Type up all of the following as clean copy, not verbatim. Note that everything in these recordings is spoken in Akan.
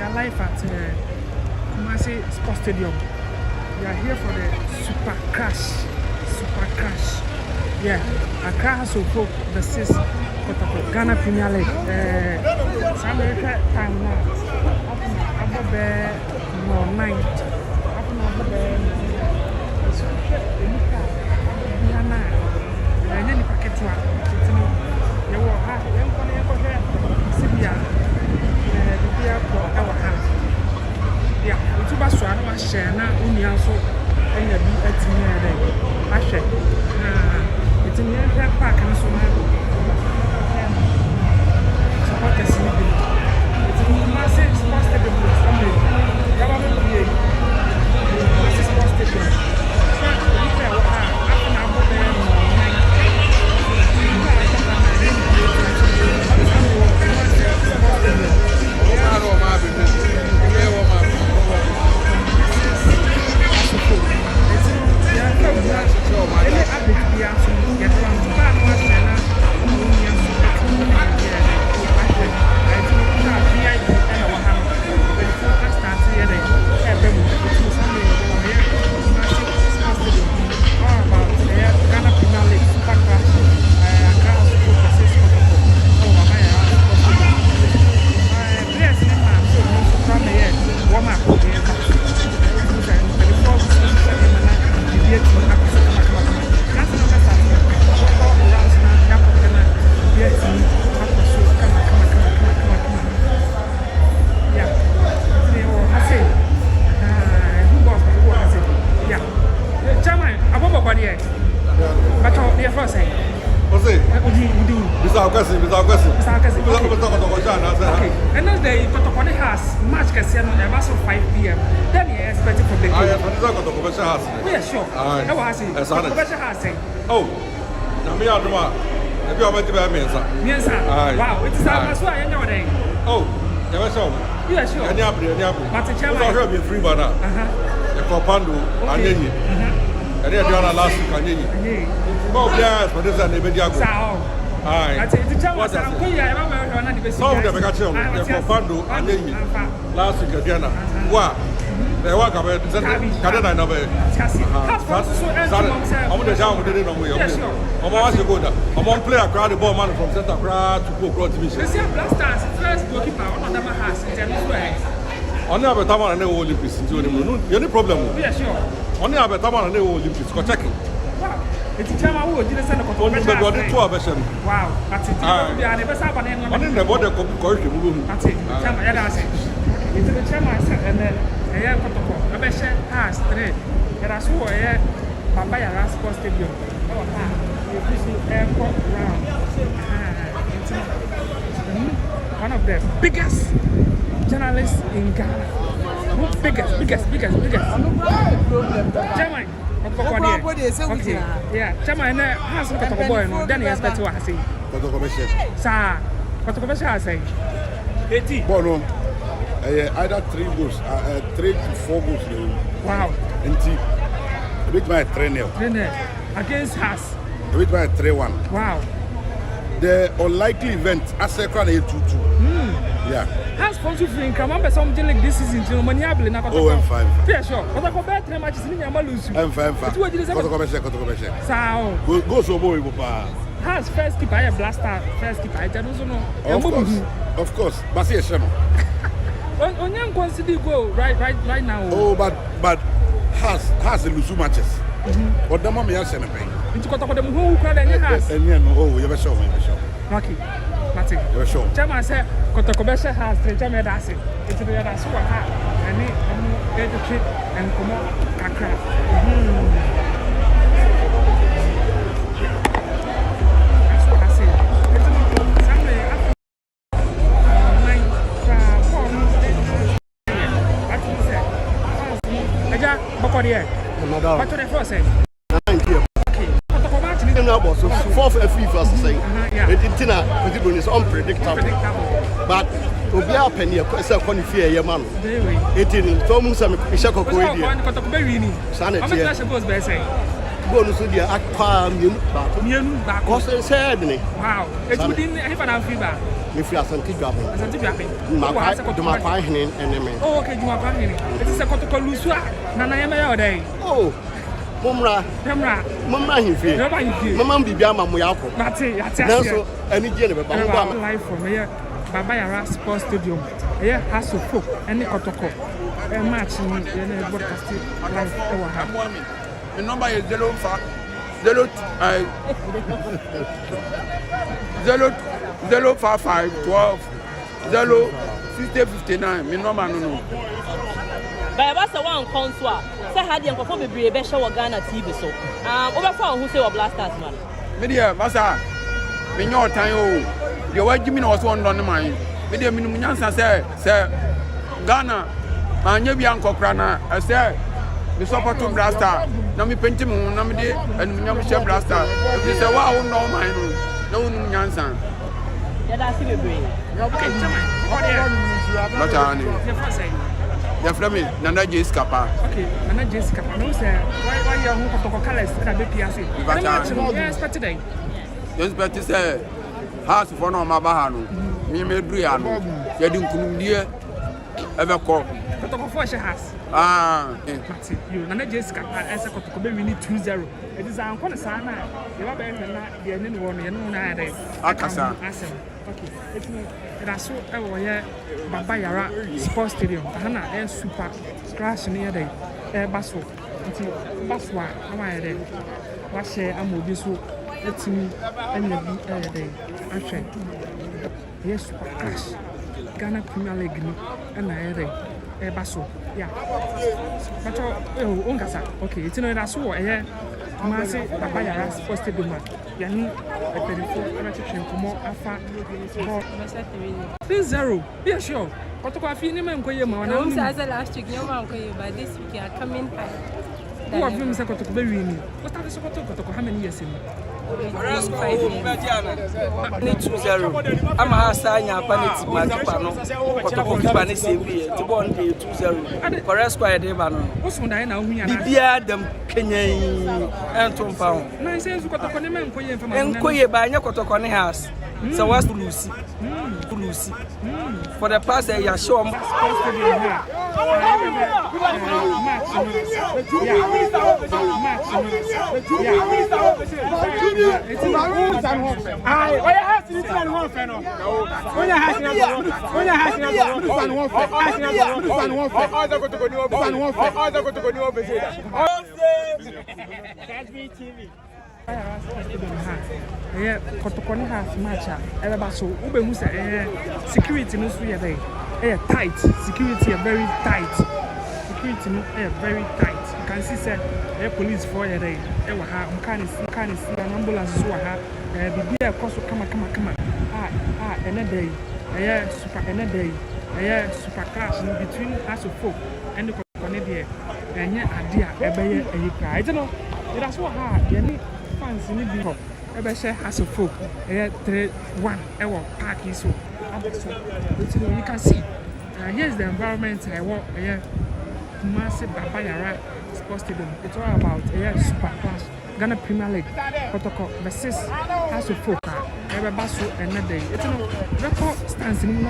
are live at Kumasi Sports Stadium. We are here for the Super Crash. Super Crash. Yeah, Accra has hope versus Kotoko, Ghana Premier League. Some time now. Up there, no 9. Up there, any packet to you will have Sibia, the airport, our hand. Yeah, we took us to our share now, only also in the BT. I share. It's in the park and so on. Support the sleeping. It's in massive sports stadium. Government VA. Massive sports stadium. Wow, it's oh, never saw. Yes, sure. Any but it's a free banner. The Copando, and then last week, and then. Oh, yes, but this is a media. Aye. Some of them got you. The Copando, and then last week, again. Wow. They walk away. Canada number. I'm the down with it on me. I'm always good. I'm on play a crowd the ball man from center crowd to go across the mission. See, Blasters first goalkeeper on the house in January. Only have a time on the Olympics. You any problem? Yeah, sure. Only have a time on the Olympics. Go checking. Wow. It's a time I would do the center of the 12 version. Wow. That's it. I never saw an end. I didn't know what the correction. That's it. It's the chairman and then a Kotoko. A better has 3. There are so a Papaya Sports Stadium. Airport ground. One of the biggest journalists in Ghana. Biggest. Chairman. Okay. Yeah, Chairman has a Kotoko boy, no, then he expects to say. Kotoko Sir, Kotoko has say. 80. Bono. Either 3 goals, 3 to 4 goals. Wow. And a bit by 3-0. Against us. A bit by 3-1. Wow. The unlikely event, Asekra 2-2. Yeah. Has sponsor free income. I'm something like this season. Oh, M5. Yeah, sure. But I go back 3 matches in Yamalusu. M5. Kotoko. Go so boy. Has first keeper a blaster. First keeper. I don't know. Of course. But see a channel. Onyan consider go right now. Oh, but has a Lusu matches. But the mommy has sent a pain. It's got them who crowd and has. And you know, you ever show me. Lucky. Nothing. You're sure. Chairman said Kotoko has 3 Chairman Dassi. It's the other squad. And I'm the trip and come on Accra. What do they first say? Fourth and fifth, as I say, it's unpredictable. But to be up in here, it's a conifear, your man. 18, Thomas and Ishako. Sanity goes by saying, bonus to the Akpa, because it's said, wow, it's within even our fever. If you are Asante Dwabe. Asante Dwabe. My hinin enemy. Oh, okay, you are banging. It is a Kotoko Lusua. Nana Yama day. Oh, Mumra, Himfi. Mamma Bibiama Muyako. That's so any general life from here. Baba Yara Sports Stadium. Here has to cook any Kotoko. A match in the broadcast live. The number is 055 12 6059. Me number no. But I was the one console. Say had the uncle be brave show Ghana TV so. Over for who say or blasters man. Media Massa. Me your time oh. The way Jimmy was one on the mind. Media Minunyansa say Ghana. Manya bi anko krana. I say me support to blaster. Na me penti mu na me de and me share blaster. They say wa won no mind no. No nyansa. Yeah, that's the way. Okay, Not any. Your friend, Nana Jessica. Okay, Nana Jessica. No, sir. Why you are Kotoko colors and a bit PSC? Yes, but today. Yes, but to say, house for no Mabahano. Me made Briano. You didn't come near ever call. Kotoko for she has. You, Nana Jessica, as a Kotoko, we need 2-0. It is our corner sana. You are better than the end one, you know, Akasa. Okay, it's so here, Baba Yara Sports Stadium. Hana and super crash near the Basso. Until Baswa, am I there? What share am will be so? Let's me and the day. Actually, yes, super crash. Ghana Premier League and I there. Basso, yeah. But oh, Ongasa, okay, it's in a so here. Masi Baba Yara Sports Stadium. Yani a penifo and a chicken for more afa 3-0. Yeah, sure. Kotoko afi ni men koye ma wana. I said last week no man koye, but this week you are coming high. Who have you Mr. Kotoko be winning? What are the support Kotoko how many years in? 5 years. 2-0. I'm a Hasanya Panity, my Pano, Kotoko Kibani Sevi, the one day 2-0. Correct square Devano. What's on Diana? Bibia them Kenya and Tom Pound. No, says Kotoko men koye from and Koye by Kotoko house. So what's Lucy? Lucy. For the past year, show them. Yeah, Kotoko has match. So Ube Musa, security no free day. Tight. Security are very tight. Security no very tight. You can see say police for a day. Can't see an ambulance so be a cost come. Another day. Super another day. Super crash in between us of folk and the Kotoko and yet idea a I don't know. That's what hard. Fans in the big Ebeshe has a folk, 3-1, park is so. You can see, here's the environment I walk here. Massive Baba Yara Sports Stadium. It's all about super class. Ghana Premier League, Kotoko versus House of Folk. Everybody another day. It's no record stands in the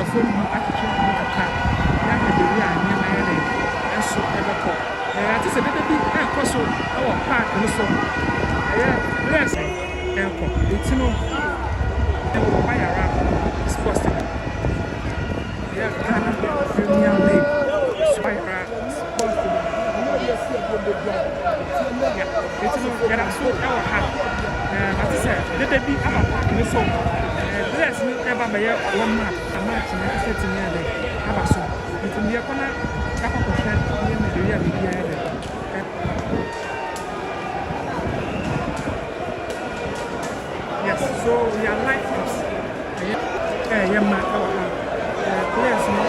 phone. And so every I just said that our park also. Yes, airport. It's no Baba Yara Sports Stadium. Ghana Premier League. Baba Yara Sports Stadium. It's no there are so our heart. As I said, the be our park also. Bless me ever by one map. A match in the setting near the Abaso. It's in the corner. Yes, so we are like this. Players one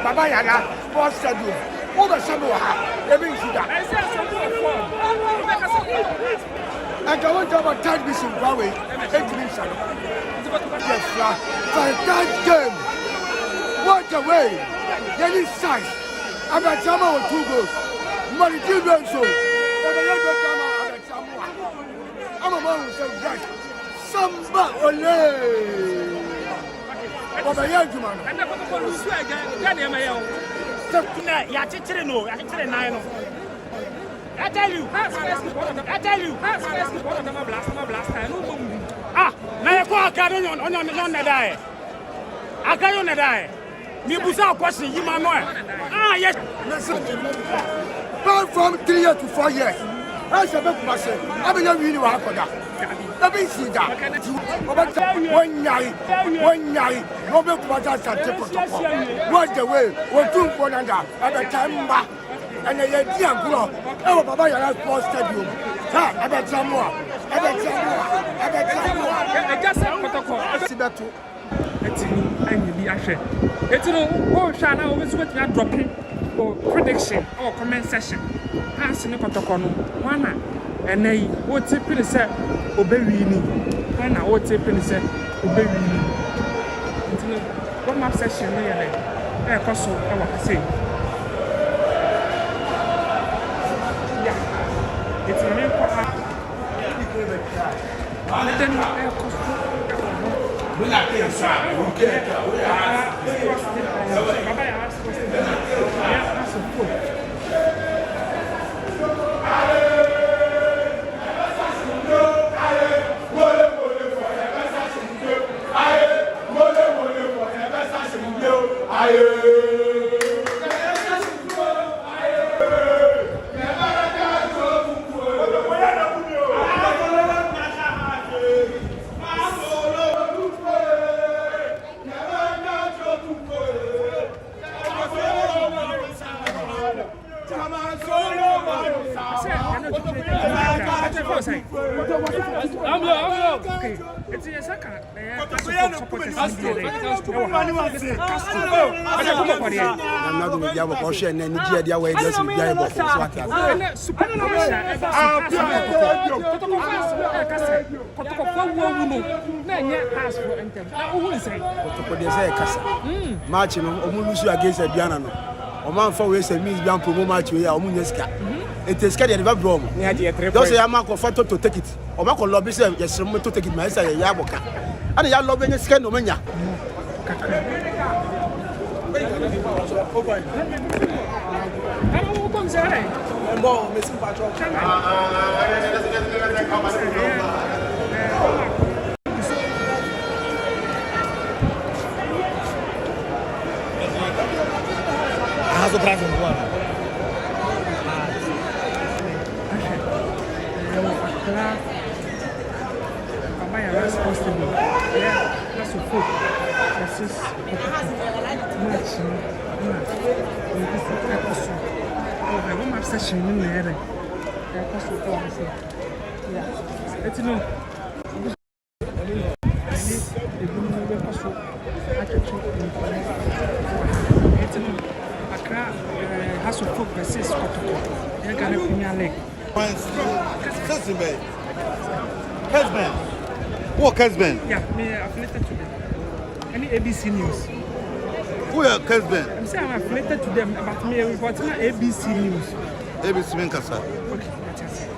Baba Yara Sports Stadium. Over Samoa, every sugar. And I want to have a tight mission Huawei, 8 minutes. Yes, fantastic game. What a way. Any size. I'm a Jama with 2 goals. Money to do so. I'm a man who says right. Samba ole. Baba yangu man. And the Kotoko lose again. Ya chichire no, ya chichire na no. I tell you. That's first one of them blast. Ah, na ya kwa aka no na dai. Aka yo na dai. Me busa question yi ma no. Ah, yes. From 3 years to 4 years. I said, I'm not really one for that. Let me see that. One night, no big water Asante. What's the way? We're doing one another at the time. And the idea grow. Oh, Baba, you're not sports stadium. I bet some more. I just said Kotoko. I see that too. It's Shana always what you are dropping or prediction or comment session. Has in the Kotoko. One and they would tip in the set obeying. And I would tip in the set obeying. One map session there. I was saying. It's a real problem. Match no omulusu against Aduana no o man for we say means bian promo match we ya omunyeska it is scared the bro those ya mako photo to take it o mako lobby say yes to take it my say ya boka and ya lobby any scared no manya Has o prazo igual. What Kesben? Yeah, me affiliated to them. Any ABC News? Who are Kesben? I'm saying I'm affiliated to them, but me reporting ABC News. ABC Minkasa. Okay, that's it.